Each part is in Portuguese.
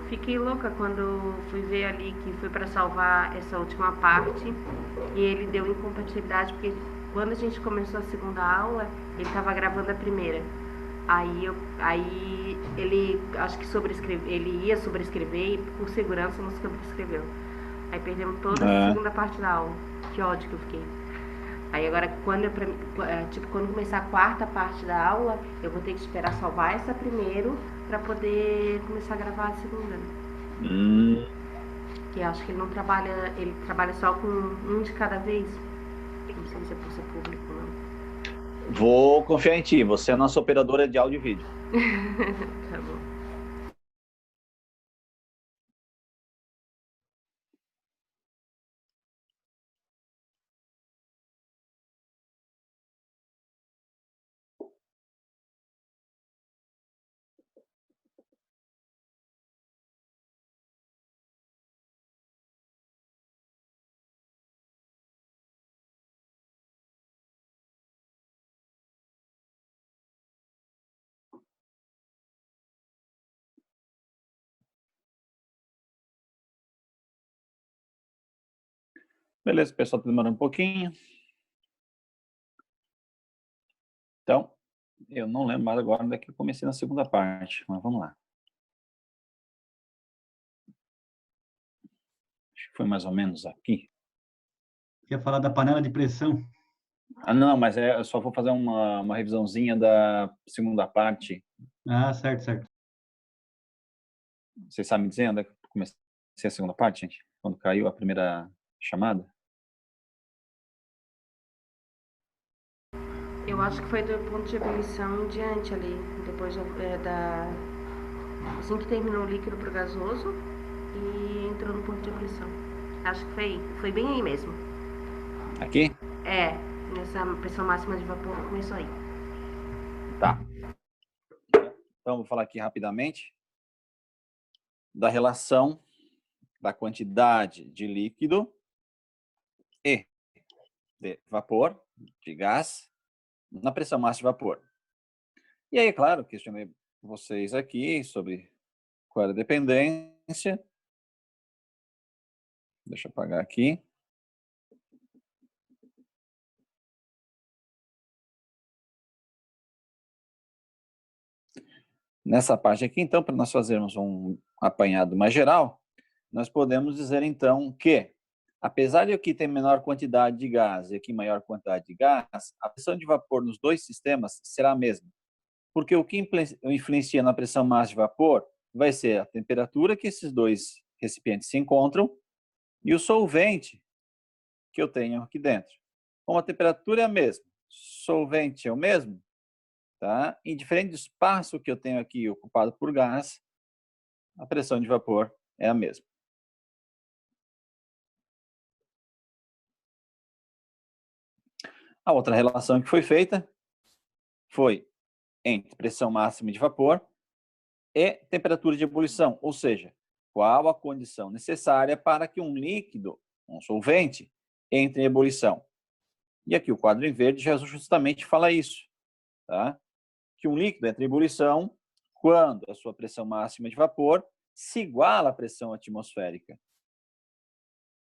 Fiquei louca quando fui ver ali que foi para salvar essa última parte e ele deu incompatibilidade porque quando a gente começou a segunda aula ele estava gravando a primeira. Aí ele acho que ele ia sobrescrever e por segurança não sobrescreveu. Aí perdemos toda a segunda parte da aula. Que ódio que eu fiquei. Aí agora quando começar a quarta parte da aula, eu vou ter que esperar salvar essa primeiro para poder começar a gravar a segunda. Que acho que ele trabalha só com um de cada vez. Não sei se é por ser público ou não. Vou confiar em ti, você é a nossa operadora de áudio e vídeo. Tá bom. Beleza, o pessoal está demorando um pouquinho. Então, eu não lembro mais agora onde é que eu comecei na segunda parte, mas vamos lá. Acho que foi mais ou menos aqui. Quer falar da panela de pressão? Ah, não, mas eu só vou fazer uma revisãozinha da segunda parte. Ah, certo, certo. Vocês sabem dizer onde é que eu comecei a segunda parte, gente? Quando caiu a primeira chamada? Eu acho que foi do ponto de ebulição em diante ali. Depois assim que terminou o líquido pro gasoso e entrou no ponto de ebulição. Acho que foi bem aí mesmo. Aqui? É, nessa pressão máxima de vapor começou aí. Tá. Então, vou falar aqui rapidamente da relação da quantidade de líquido e de vapor, de gás, na pressão máxima de vapor. E aí, claro, questionei vocês aqui sobre qual era a dependência. Deixa eu apagar aqui. Nessa parte aqui, então, para nós fazermos um apanhado mais geral, nós podemos dizer, então, que, apesar de aqui ter menor quantidade de gás e aqui maior quantidade de gás, a pressão de vapor nos dois sistemas será a mesma. Porque o que influencia na pressão máxima de vapor vai ser a temperatura que esses dois recipientes se encontram e o solvente que eu tenho aqui dentro. Como a temperatura é a mesma, solvente é o mesmo, tá? Indiferente do espaço que eu tenho aqui ocupado por gás, a pressão de vapor é a mesma. A outra relação que foi feita foi entre pressão máxima de vapor e temperatura de ebulição, ou seja, qual a condição necessária para que um líquido, um solvente, entre em ebulição. E aqui o quadro em verde já justamente fala isso, tá? Que um líquido entra em ebulição quando a sua pressão máxima de vapor se iguala à pressão atmosférica.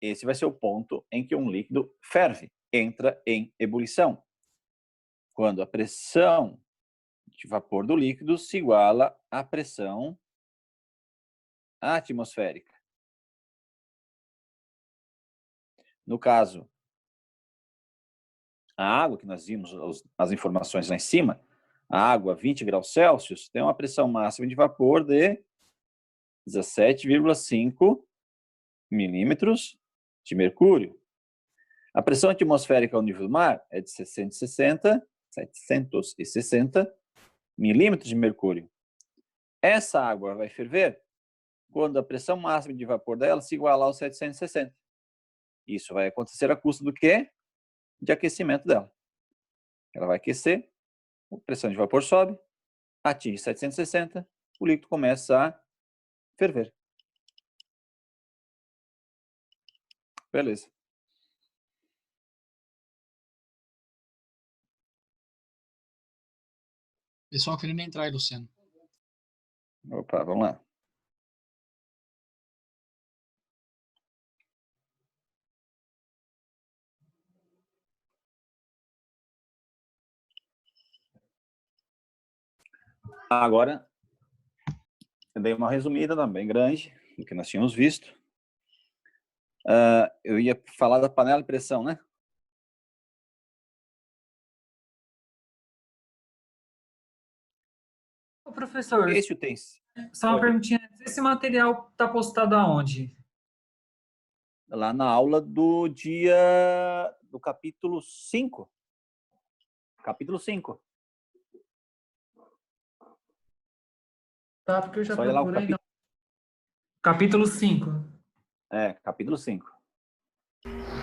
Esse vai ser o ponto em que um líquido ferve, entra em ebulição. Quando a pressão de vapor do líquido se iguala à pressão atmosférica. No caso, a água, que nós vimos as informações lá em cima, a água a 20 graus Celsius tem uma pressão máxima de vapor de 17,5 milímetros de mercúrio. A pressão atmosférica ao nível do mar é de 760 milímetros de mercúrio. Essa água vai ferver quando a pressão máxima de vapor dela se igualar aos 760. Isso vai acontecer a custo do quê? De aquecimento dela. Ela vai aquecer, a pressão de vapor sobe, atinge 760, o líquido começa a ferver. Beleza. Pessoal querendo entrar aí, Luciano. Opa, vamos lá. Agora, eu dei uma resumida também grande do que nós tínhamos visto. Eu ia falar da panela de pressão, né? Ô, professor, Esse utensílio. só uma Oi. perguntinha. Esse material está postado aonde? Lá na aula do do capítulo 5. Capítulo 5. Tá, porque eu já Só ir lá o procurei. Capítulo 5. Capítulo 5.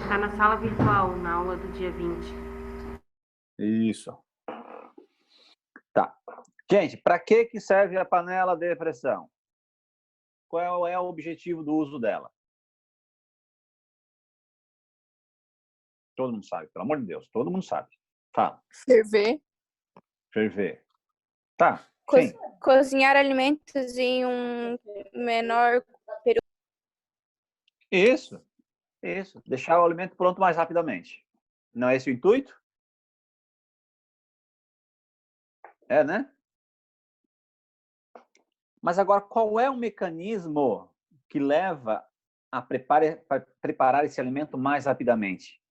Tá na sala virtual, na aula do dia 20. Isso. Tá. Gente, para que serve a panela de pressão? Qual é o objetivo do uso dela? Todo mundo sabe, pelo amor de Deus, todo mundo sabe. Fala. Ferver. Ferver. Tá, sim. Cozinhar alimentos em um menor período. Isso. Deixar o alimento pronto mais rapidamente. Não é esse o intuito? É, né? Mas agora, qual é o mecanismo que leva a preparar esse alimento mais rapidamente?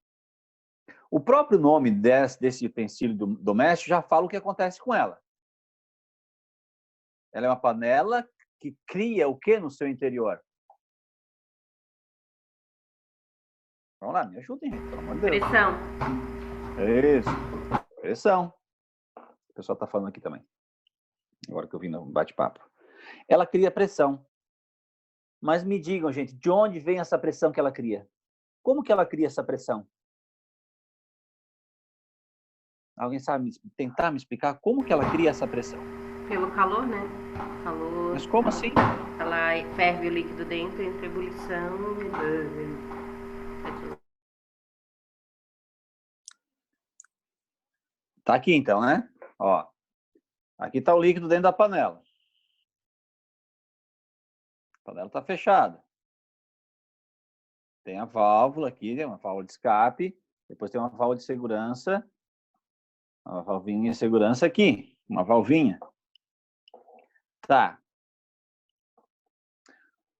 O próprio nome desse utensílio doméstico já fala o que acontece com ela. Ela é uma panela que cria o que no seu interior? Vamos lá, me ajudem, pelo amor de Deus. Pressão. Isso, pressão. O pessoal está falando aqui também. Agora que eu vim no bate-papo. Ela cria pressão. Mas me digam, gente, de onde vem essa pressão que ela cria? Como que ela cria essa pressão? Alguém sabe tentar me explicar como que ela cria essa pressão? Pelo calor, né? Calor. Mas como assim? Ela ferve o líquido dentro, entra em ebulição. Tá aqui então, né? Ó, aqui tá o líquido dentro da panela. A panela tá fechada. Tem a válvula aqui, tem uma válvula de escape. Depois tem uma válvula de segurança. Uma valvinha de segurança aqui. Uma valvinha. Tá.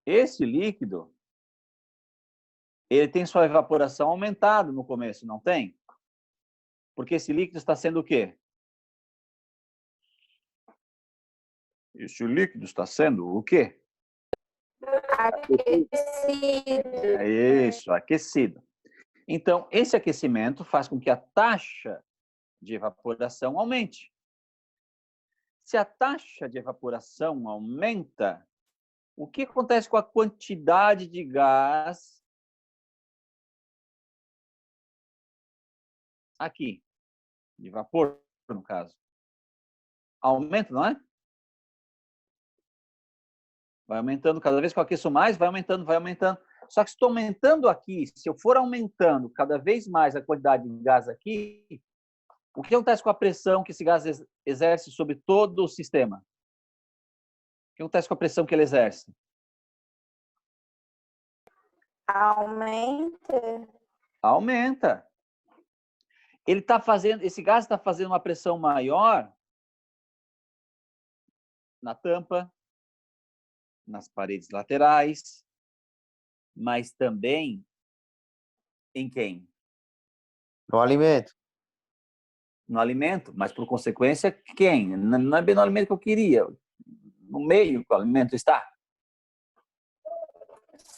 Esse líquido, ele tem sua evaporação aumentada no começo, não tem? Porque esse líquido está sendo o quê? Esse líquido está sendo o quê? Aquecido. É isso, aquecido. Então, esse aquecimento faz com que a taxa de evaporação aumente. Se a taxa de evaporação aumenta, o que acontece com a quantidade de gás aqui? De vapor, no caso. Aumenta, não é? Vai aumentando, cada vez que eu aqueço mais, vai aumentando, vai aumentando. Só que se estou aumentando aqui, se eu for aumentando cada vez mais a quantidade de gás aqui, o que acontece com a pressão que esse gás exerce sobre todo o sistema? O que acontece com a pressão que ele exerce? Aumenta. Aumenta. Esse gás está fazendo uma pressão maior na tampa, nas paredes laterais, mas também em quem? No alimento. No alimento, mas por consequência, quem? Não é bem no alimento que eu queria. No meio que o alimento está.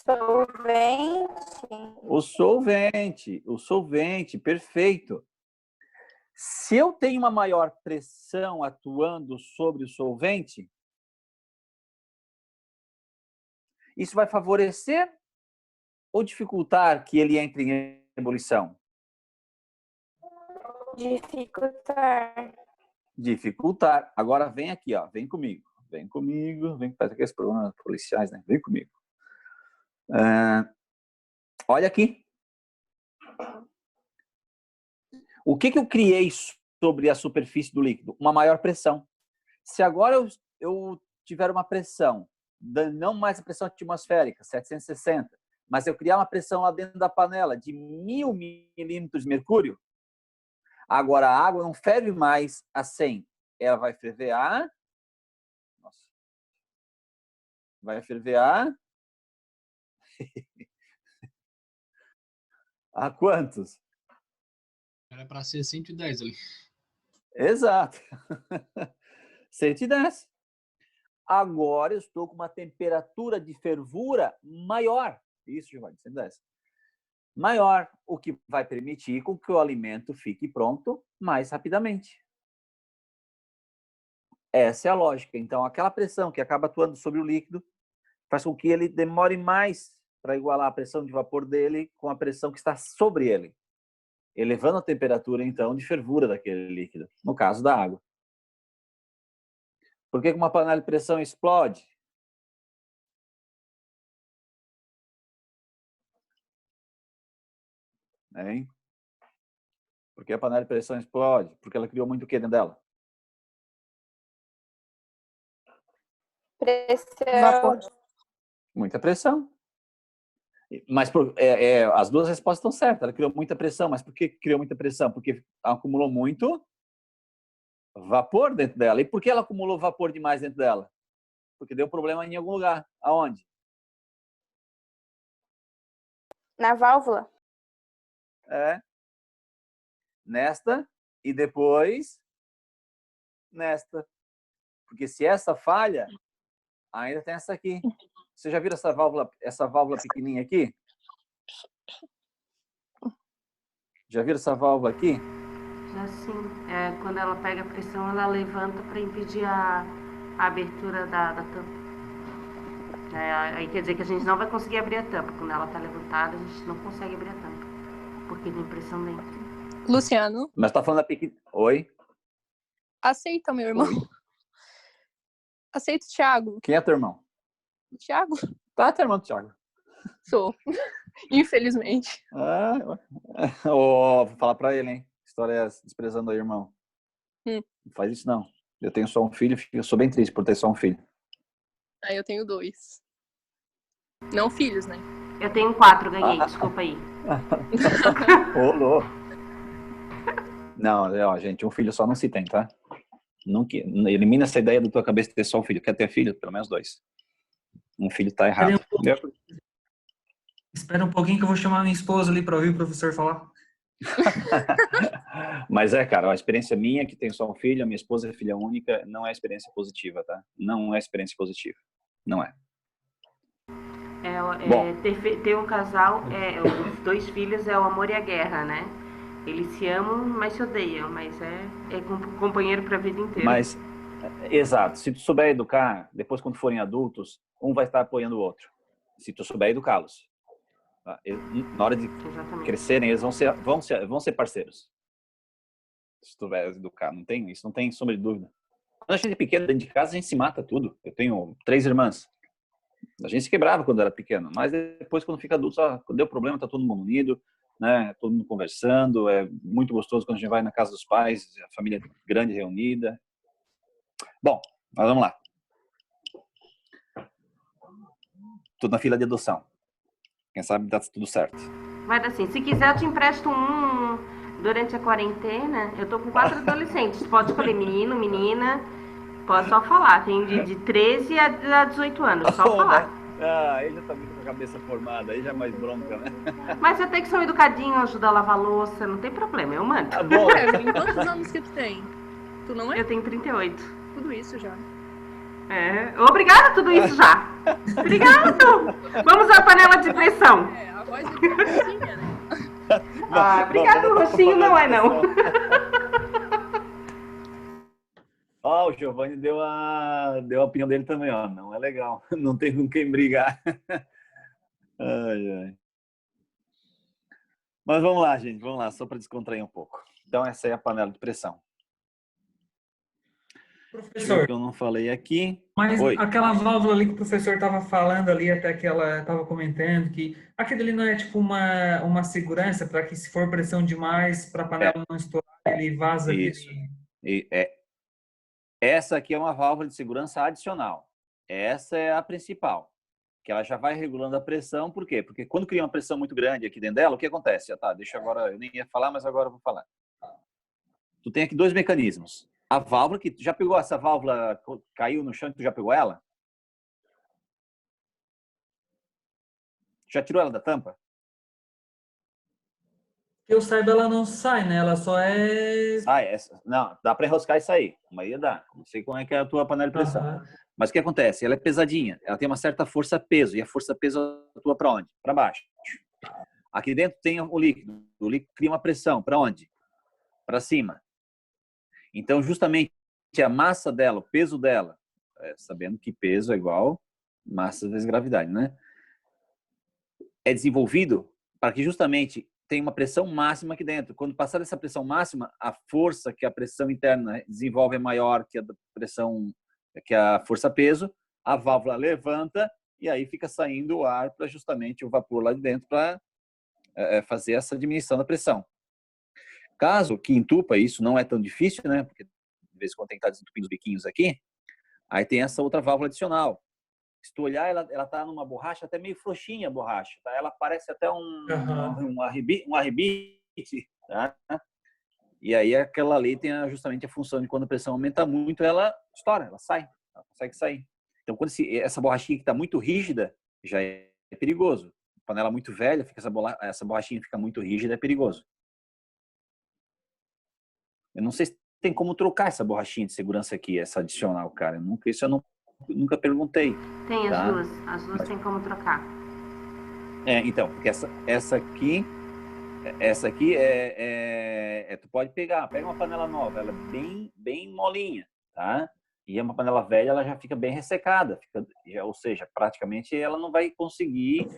Solvente. O solvente, perfeito. Se eu tenho uma maior pressão atuando sobre o solvente, isso vai favorecer ou dificultar que ele entre em ebulição? Dificultar. Dificultar. Agora vem aqui, ó. Vem comigo. Vem comigo. Vem com aqueles problemas policiais, né? Vem comigo. Olha aqui. O que eu criei sobre a superfície do líquido? Uma maior pressão. Se agora eu tiver uma pressão, não mais a pressão atmosférica, 760, mas eu criar uma pressão lá dentro da panela de 1000 milímetros de mercúrio, agora a água não ferve mais a 100. Ela vai ferver a... Nossa. Vai ferver a... A quantos? Era para ser 110 ali. Exato. 110. Agora eu estou com uma temperatura de fervura maior. Isso, Giovanni, 110. Maior, o que vai permitir com que o alimento fique pronto mais rapidamente. Essa é a lógica. Então, aquela pressão que acaba atuando sobre o líquido faz com que ele demore mais para igualar a pressão de vapor dele com a pressão que está sobre ele, elevando a temperatura, então, de fervura daquele líquido, no caso da água. Por que uma panela de pressão explode? Hein? Por que a panela de pressão explode? Porque ela criou muito o que dentro dela? Pressão. Muita pressão. Mas as duas respostas estão certas. Ela criou muita pressão. Mas por que criou muita pressão? Porque acumulou muito vapor dentro dela. E por que ela acumulou vapor demais dentro dela? Porque deu problema em algum lugar. Aonde? Na válvula. Nesta e depois nesta. Porque se essa falha, ainda tem essa aqui. Você já viu essa válvula pequenininha aqui? Já viram essa válvula aqui? Já sim. Quando ela pega a pressão, ela levanta para impedir a abertura da tampa. Aí quer dizer que a gente não vai conseguir abrir a tampa. Quando ela está levantada, a gente não consegue abrir a tampa. Porque tem pressão dentro. Luciano, Mas tá falando da pequena... Oi? aceita meu irmão? Oi? Aceita o Thiago? Quem é teu irmão? O Thiago? Tá, teu irmão do Thiago. Sou. Infelizmente. Vou falar pra ele, hein? História é essa, desprezando o irmão. Não faz isso, não. Eu tenho só um filho, eu sou bem triste por ter só um filho. Aí eu tenho 2. Não filhos, né? Eu tenho 4, ganhei. Desculpa aí. Rolou. Não, ó, gente, um filho só não se tem, tá? Nunca, elimina essa ideia da tua cabeça de ter só um filho. Quer ter filho? Pelo menos 2. Um filho tá errado. Espera um pouquinho que eu vou chamar minha esposa ali para ouvir o professor falar. Mas cara, a experiência minha, que tem só um filho, a minha esposa é filha única, não é experiência positiva, tá? Não é experiência positiva. Não é. Ter um casal, os 2 filhos é o amor e a guerra, né? Eles se amam, mas se odeiam, mas é companheiro para a vida inteira. Mas, exato, se tu souber educar, depois quando forem adultos, um vai estar apoiando o outro. Se tu souber educá-los. Na hora de crescerem, eles vão ser parceiros. Se tu souber educar, isso não tem sombra de dúvida. Quando a gente é pequeno dentro de casa, a gente se mata tudo. Eu tenho 3 irmãs. A gente se quebrava quando era pequeno, mas depois quando fica adulto, quando deu problema, tá todo mundo unido, né? Todo mundo conversando, é muito gostoso quando a gente vai na casa dos pais, a família grande reunida. Bom, mas vamos lá. Tudo na fila de adoção. Quem sabe dá tudo certo. Vai dar assim, se quiser eu te empresto um durante a quarentena. Eu tô com 4 adolescentes, pode escolher menino, menina, pode só falar. Tem de 13 a 18 anos, só falar. Aí já tá muito com a cabeça formada, aí já é mais bronca, né? Mas até que são educadinhos, ajudam a lavar louça, não tem problema, eu mando. Tá bom. Evelyn, quantos anos que tu tem? Tu não é? Eu tenho 38. Tudo isso já. Obrigada, tudo isso já. Obrigado. Vamos à panela de pressão. A voz é roxinha, né? Obrigado, o roxinho não é não. O Giovanni deu a opinião dele também, ó. Não é legal. Não tem com quem brigar. Ai. Mas vamos lá, gente. Vamos lá, só para descontrair um pouco. Então, essa é a panela de pressão. Professor, que eu não falei aqui. mas Oi. aquela válvula ali que o professor estava falando ali, até que ela estava comentando, que aquilo ali não é tipo uma segurança para que se for pressão demais para a panela não estourar, ele vaza Isso. aquele... Essa aqui é uma válvula de segurança adicional. Essa é a principal, que ela já vai regulando a pressão. Por quê? Porque quando cria uma pressão muito grande aqui dentro dela, o que acontece? Já tá, deixa agora, eu nem ia falar, mas agora eu vou falar. Tu tem aqui dois mecanismos. A válvula, que tu já pegou essa válvula, caiu no chão e tu já pegou ela? Já tirou ela da tampa? Que eu saiba, ela não sai, né? Ela só é... Sai, não, dá para enroscar e sair. Uma ia dá. Não sei como é que é a tua panela de pressão. Aham. Mas o que acontece? Ela é pesadinha, ela tem uma certa força-peso, e a força-peso atua para onde? Para baixo. Aqui dentro tem o líquido cria uma pressão, para onde? Para cima. Então, justamente a massa dela, o peso dela, sabendo que peso é igual massa vezes gravidade, né? É desenvolvido para que justamente tenha uma pressão máxima aqui dentro. Quando passar dessa pressão máxima, a força que a pressão interna desenvolve é maior que a pressão, que a força-peso, a válvula levanta e aí fica saindo o ar para justamente o vapor lá de dentro para fazer essa diminuição da pressão. Caso que entupa, isso não é tão difícil, né? Porque de vez em quando tem que estar desentupindo os biquinhos aqui, aí tem essa outra válvula adicional. Se tu olhar, ela tá numa borracha até meio frouxinha a borracha, tá? Ela parece até um arrebite, tá? E aí aquela ali tem justamente a função de quando a pressão aumenta muito, ela estoura, ela sai, ela consegue sair. Então, quando essa borrachinha que está muito rígida, já é perigoso. Panela muito velha, essa borrachinha fica muito rígida, é perigoso. Eu não sei se tem como trocar essa borrachinha de segurança aqui, essa adicional, cara. Isso eu nunca perguntei. Tem tá? as duas tem como trocar. Então, porque essa aqui tu pode pega uma panela nova, ela é bem molinha, tá? E uma panela velha, ela já fica bem ressecada, ou seja, praticamente ela não vai conseguir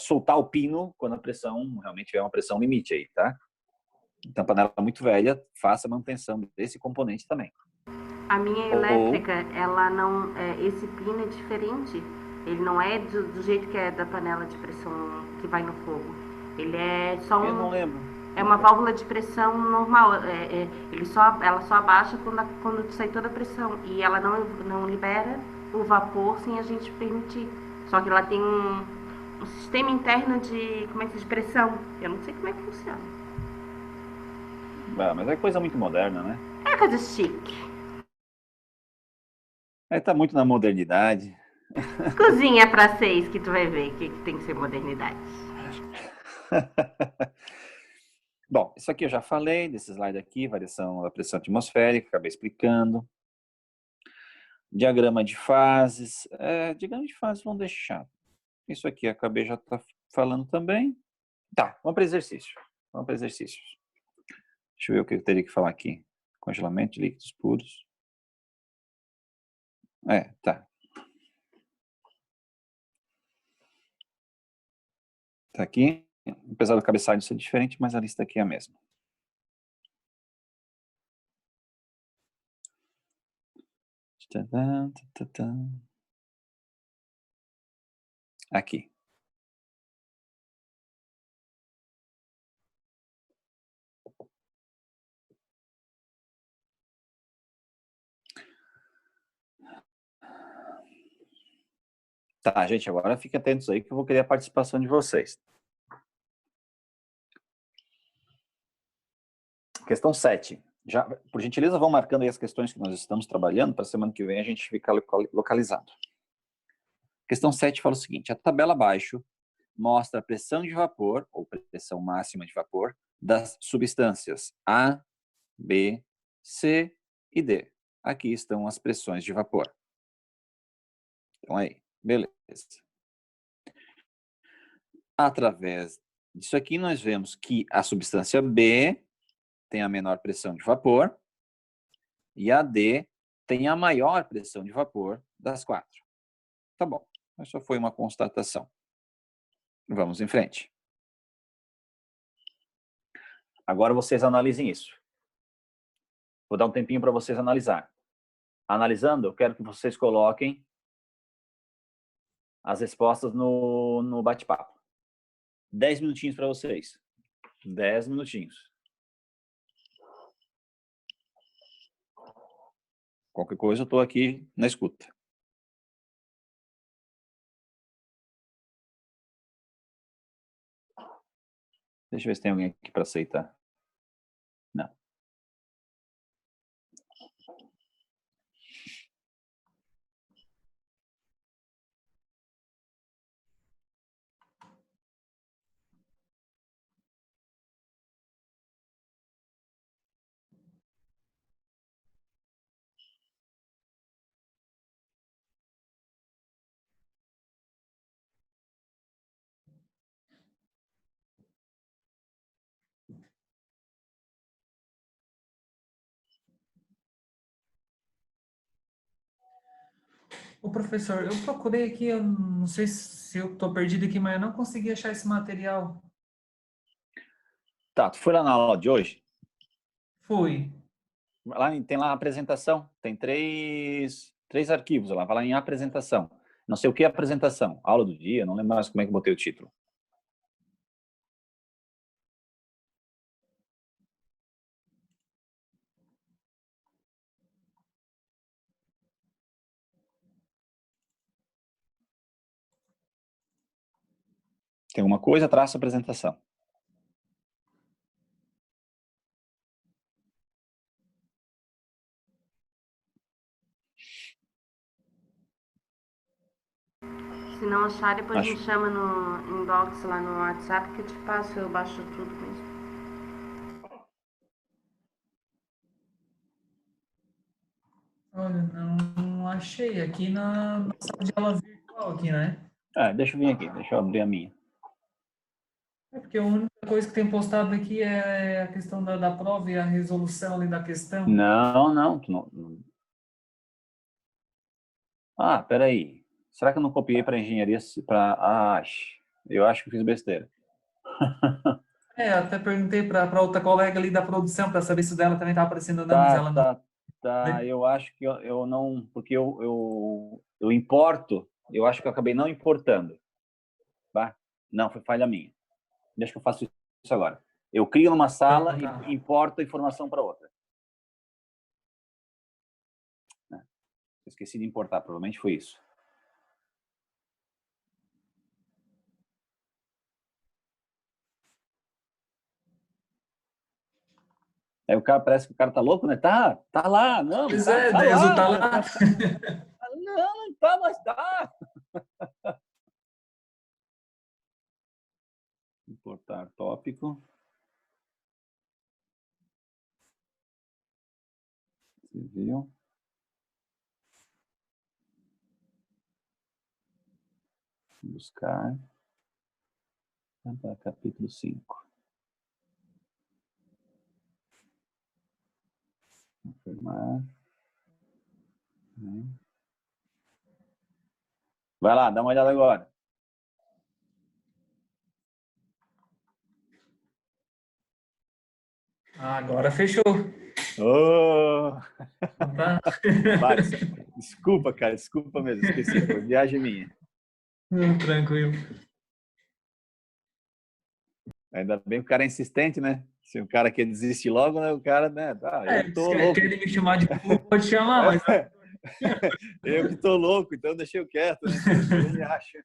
soltar o pino quando a pressão realmente tiver uma pressão limite aí, tá? Então, panela muito velha, faça a manutenção desse componente também. A minha elétrica, ela não, esse pino é diferente. Ele não é do jeito que é da panela de pressão que vai no fogo. Ele é só Eu não lembro. É uma válvula de pressão normal. Ela só abaixa quando sai toda a pressão. E ela não libera o vapor sem a gente permitir. Só que ela tem um sistema interno de pressão. Eu não sei como é que funciona. Mas é coisa muito moderna, né? É coisa chique. Tá muito na modernidade. Cozinha pra 6 que tu vai ver que tem que ser modernidade. Bom, isso aqui eu já falei, desse slide aqui, variação da pressão atmosférica, acabei explicando. Diagrama de fases. Diagrama de fases vamos deixar. Isso aqui acabei já falando também. Tá, vamos para exercício. Deixa eu ver o que eu teria que falar aqui. Congelamento de líquidos puros. Tá. Tá aqui. Apesar do cabeçalho ser diferente, mas a lista aqui é a mesma. Aqui. Tá, gente, agora fiquem atentos aí que eu vou querer a participação de vocês. Questão 7. Já, por gentileza, vão marcando aí as questões que nós estamos trabalhando, para a semana que vem a gente ficar localizado. Questão 7 fala o seguinte: a tabela abaixo mostra a pressão de vapor, ou pressão máxima de vapor, das substâncias A, B, C e D. Aqui estão as pressões de vapor. Então aí, beleza. Através disso aqui, nós vemos que a substância B tem a menor pressão de vapor e a D tem a maior pressão de vapor das quatro. Tá bom, mas só foi uma constatação. Vamos em frente. Agora vocês analisem isso. Vou dar um tempinho para vocês analisar. Analisando, eu quero que vocês coloquem as respostas no bate-papo. 10 minutinhos para vocês. 10 minutinhos. Qualquer coisa, eu estou aqui na escuta. Deixa eu ver se tem alguém aqui para aceitar. Não. Ô, professor, eu procurei aqui, eu não sei se eu estou perdido aqui, mas eu não consegui achar esse material. Tá, tu foi lá na aula de hoje? Fui. Tem lá a apresentação. Tem três arquivos lá. Vai lá em apresentação. Não sei o que é apresentação. Aula do dia, não lembro mais como é que eu botei o título. Tem alguma coisa, traço apresentação. Se não achar, depois Acho. me chama no inbox lá no WhatsApp que eu te passo, eu baixo tudo mesmo. Olha, não achei aqui na sala de aula virtual aqui, né? Deixa eu vir aqui, deixa eu abrir a minha. É porque a única coisa que tem postado aqui é a questão da prova e a resolução ali da questão. Não. Peraí. Será que eu não copiei para engenharia? Eu acho que fiz besteira. Até perguntei para outra colega ali da produção para saber se o dela também estava aparecendo ou não, mas ela não. Tá. Eu acho que eu não... Porque eu importo, eu acho que eu acabei não importando. Tá? Não, foi falha minha. Deixa que eu faço isso agora. Eu crio numa sala Tá. e importo a informação para outra. Esqueci de importar, provavelmente foi isso. Aí o cara parece que o cara tá louco, né? Tá lá, não. Pois tá daí o lá. tá lá. Não tá, mas tá. Importar tópico. Civil. Buscar. Capítulo 5. Confirmar. Vai lá, dá uma olhada agora. Agora fechou. Oh! Tá. Desculpa, cara, desculpa mesmo, esqueci, foi viagem minha. Tranquilo. Ainda bem que o cara é insistente, né? Se o cara quer desistir logo, né? O cara, né? Eu tô Se louco. quer me chamar de burro, pode chamar, mas Eu que tô louco, então deixei eu quieto, né? Eu me acho.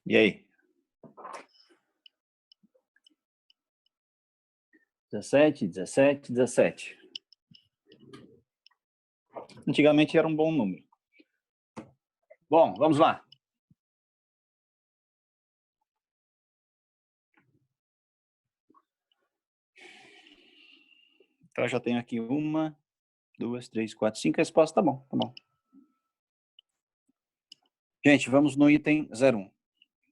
E aí? 17, 17, 17. Antigamente era um bom número. Bom, vamos lá. Então, eu já tenho aqui 1, 2, 3, 4, 5 respostas. Tá bom, tá bom. Gente, vamos no item 01.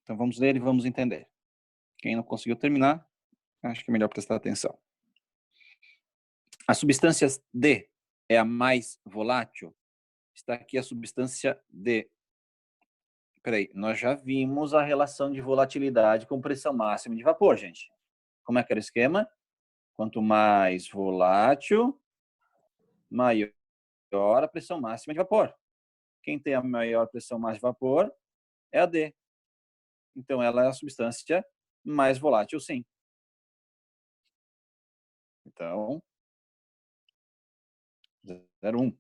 Então, vamos ler e vamos entender. Quem não conseguiu terminar, acho que é melhor prestar atenção. A substância D é a mais volátil? Está aqui a substância D. Peraí, nós já vimos a relação de volatilidade com pressão máxima de vapor, gente. Como é que era o esquema? Quanto mais volátil, maior a pressão máxima de vapor. Quem tem a maior pressão máxima de vapor é a D. Então, ela é a substância mais volátil, sim. Então, 01.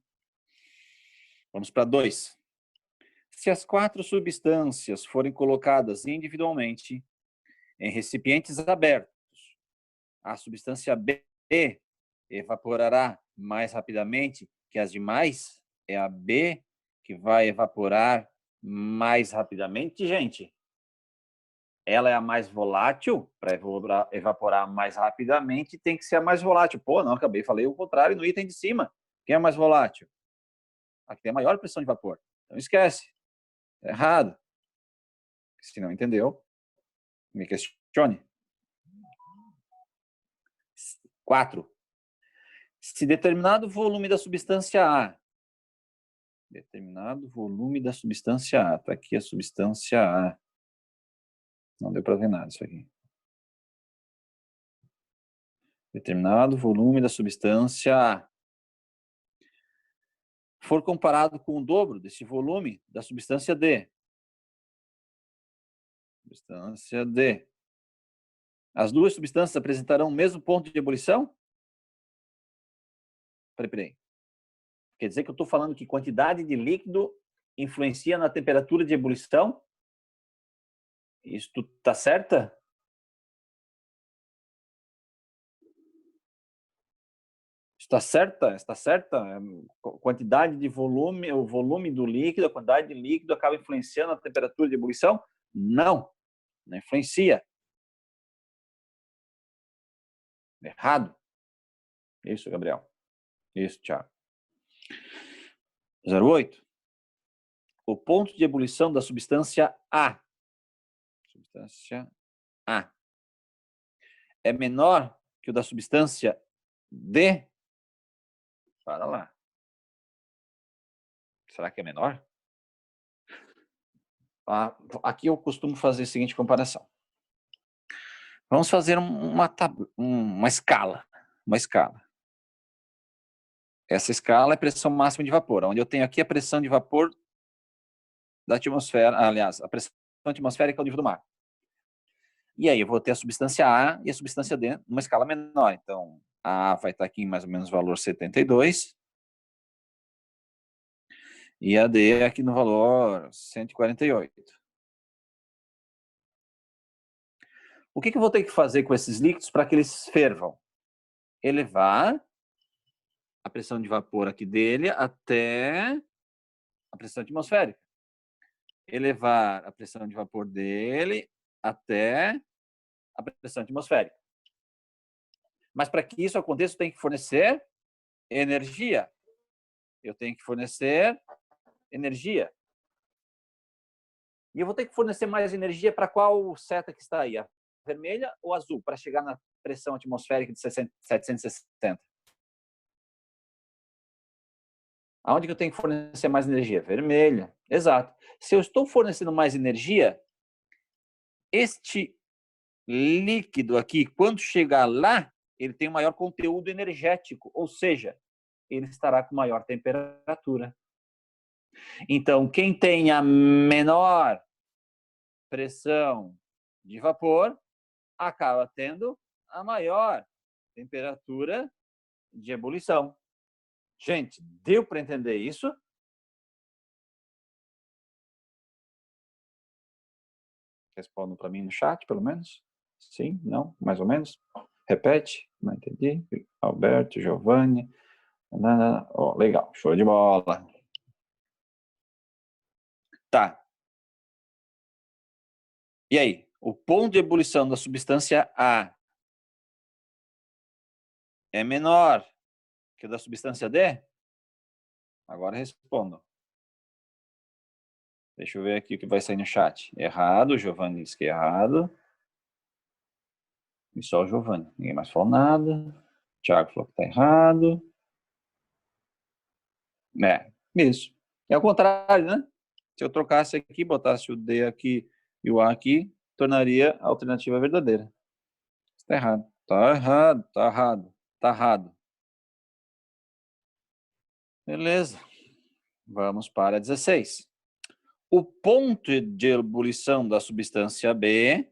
Vamos para 2. Se as 4 substâncias forem colocadas individualmente em recipientes abertos, a substância B evaporará mais rapidamente que as demais? É a B que vai evaporar mais rapidamente, gente? Ela é a mais volátil? Para evaporar mais rapidamente, tem que ser a mais volátil. Pô, não, falei o contrário no item de cima. Quem é mais volátil? A que tem a maior pressão de vapor. Então, esquece. É errado. Se não entendeu, me questione. 4. Se determinado volume da substância A, está aqui a substância A. Não deu para ver nada isso aqui. Determinado volume da substância A for comparado com o dobro desse volume da substância D. Substância D. As duas substâncias apresentarão o mesmo ponto de ebulição? Peraí. Quer dizer que eu estou falando que quantidade de líquido influencia na temperatura de ebulição? Isso está certa? Está certa? Está certa? A quantidade de volume, o volume do líquido, a quantidade de líquido acaba influenciando a temperatura de ebulição? Não. Não influencia. Errado. Isso, Gabriel. Isso, Thiago. 08. O ponto de ebulição da substância A. Substância A. É menor que o da substância D? Para lá. Será que é menor? Aqui eu costumo fazer a seguinte comparação. Vamos fazer uma escala. Uma escala. Essa escala é pressão máxima de vapor, onde eu tenho aqui a pressão de vapor da atmosfera, aliás, a pressão atmosférica ao nível do mar. E aí eu vou ter a substância A e a substância D numa escala menor. Então, a A vai estar aqui em mais ou menos valor 72. E a D aqui no valor 148. O que eu vou ter que fazer com esses líquidos para que eles fervam? Elevar a pressão de vapor aqui dele até a pressão atmosférica. Elevar a pressão de vapor dele até a pressão atmosférica. Mas para que isso aconteça, eu tenho que fornecer energia. Eu tenho que fornecer energia. E eu vou ter que fornecer mais energia para qual seta que está aí? A vermelha ou azul? Para chegar na pressão atmosférica de 760. Aonde que eu tenho que fornecer mais energia? Vermelha. Exato. Se eu estou fornecendo mais energia, este líquido aqui, quando chegar lá, ele tem um maior conteúdo energético, ou seja, ele estará com maior temperatura. Então, quem tem a menor pressão de vapor acaba tendo a maior temperatura de ebulição. Gente, deu para entender isso? Respondam para mim no chat, pelo menos. Sim? Não? Mais ou menos? Repete? Não entendi. Alberto, Giovanni. Oh, legal, show de bola. Tá. E aí? O ponto de ebulição da substância A é menor que o da substância D? Agora respondam. Deixa eu ver aqui o que vai sair no chat. Errado, o Giovanni disse que é errado. E só o Giovanni. Ninguém mais falou nada. O Thiago falou que está errado. Isso. É o contrário, né? Se eu trocasse aqui, botasse o D aqui e o A aqui, tornaria a alternativa verdadeira. Está errado. Está errado, está errado, está errado. Beleza. Vamos para 16. O ponto de ebulição da substância B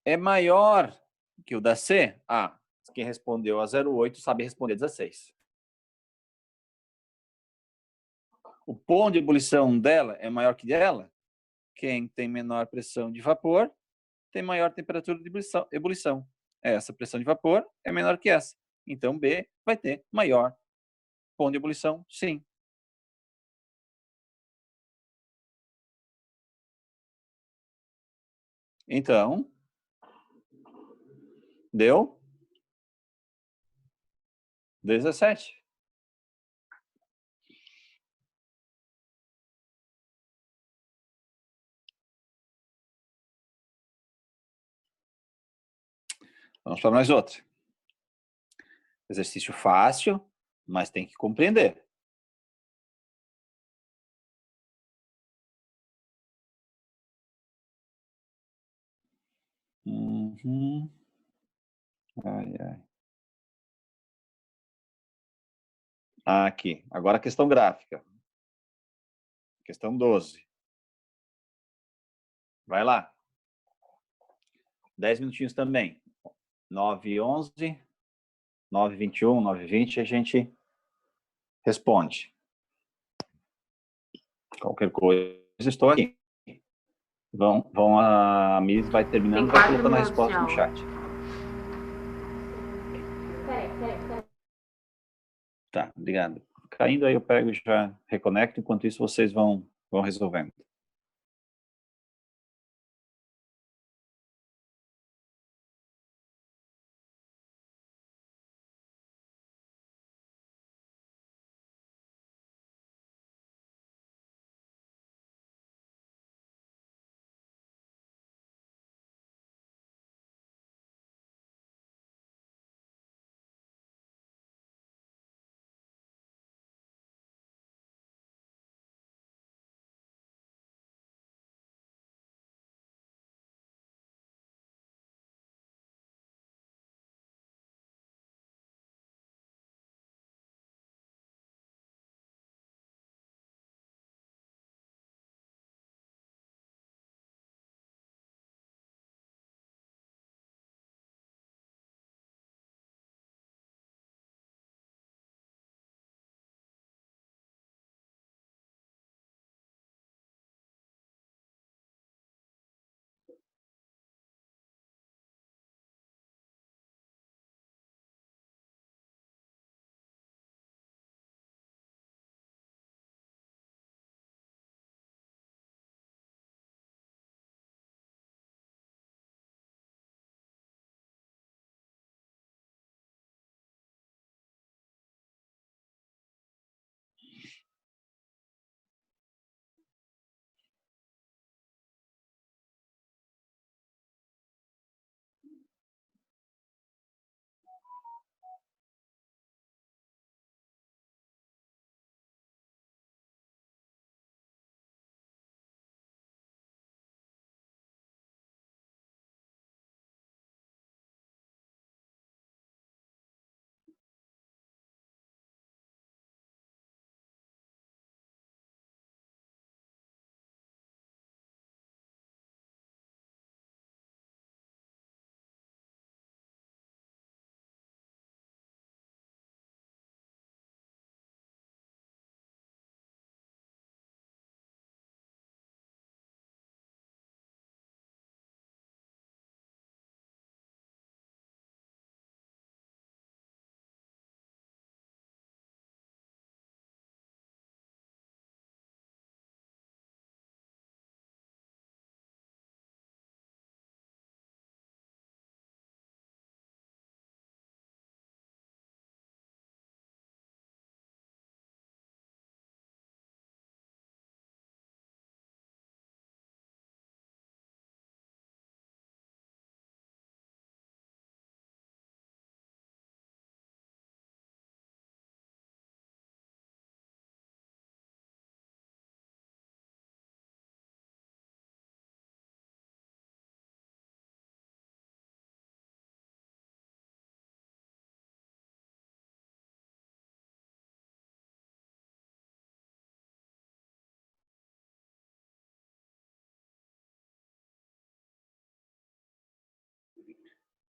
é maior que o da C? Quem respondeu a 08 sabe responder 16. O ponto de ebulição dela é maior que dela? Quem tem menor pressão de vapor tem maior temperatura de ebulição. Essa pressão de vapor é menor que essa. Então, B vai ter maior ponto de ebulição, sim. Então, deu 17. Vamos para mais outra. Exercício fácil, mas tem que compreender. Ai, ai. Aqui. Agora a questão gráfica. Questão 12. Vai lá. 10 minutinhos também. 9h11, 9h21, 9h20, a gente responde. Qualquer coisa, estou aqui. A Miss vai terminando e vai colocando a resposta no chat. Peraí. Tá, obrigado. Caindo aí eu pego e já reconecto, enquanto isso vocês vão resolvendo.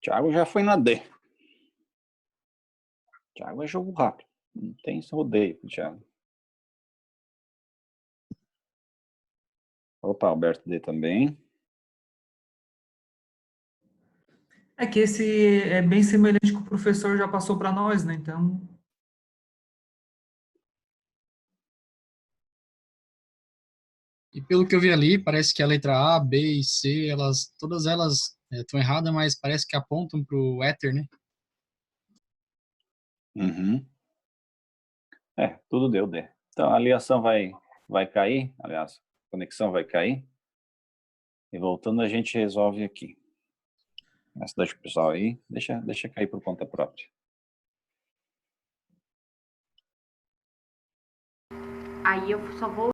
Thiago já foi na D. Thiago é jogo rápido. Não tem esse rodeio, Thiago. Opa, Alberto D também. É que esse é bem semelhante que o professor já passou para nós, né? Então, E pelo que eu vi ali, parece que a letra A, B e C, todas elas estão erradas, mas parece que apontam para o éter, né? Uhum. Tudo deu D. Então, a ligação vai cair, aliás, a conexão vai cair. E voltando, a gente resolve aqui. Essa deixa o pessoal aí, deixa cair por conta própria. Aí eu só vou